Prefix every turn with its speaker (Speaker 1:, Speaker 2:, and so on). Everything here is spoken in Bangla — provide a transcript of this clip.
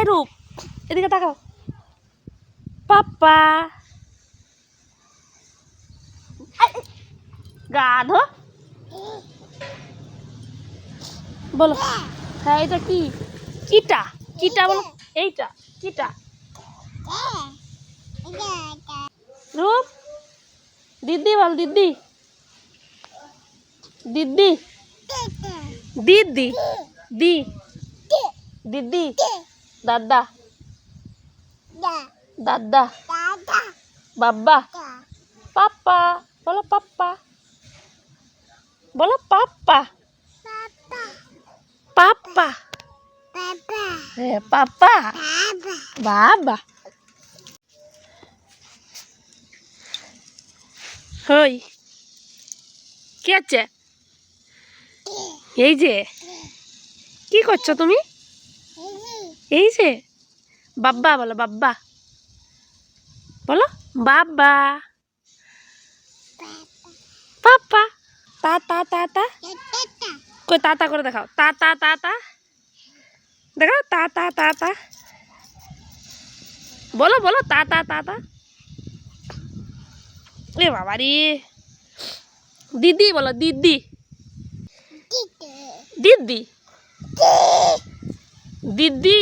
Speaker 1: এই রূপ এদিকে তাকাও। পাপ্পা গাধো বলো। হ্যাঁ এটা কি? কিটা কিটা বলো। এইটা কিটা? রূপ দিদি বল। দিদি দিদি দিদি দি দিদি দাদা দাদা বাবা পাপ্পা বলো। পাপ্পা বলো। পাপ্পা পাপ্পা হ্যাঁ পাপ্পা বাবা। হই কি আছে? এই যে কি করছো তুমি? এই যে বাব্বা বলো। বাব্বা বলো। বাবা পাপ্পা তা তা তা তা কই তা তা করে দেখাও। তা তা তা তা দেখাও। তা তা তা তা বলো বলো। তা তা তা তা এ বাবা রে। দিদি বলো। দিদি দিদি দিদি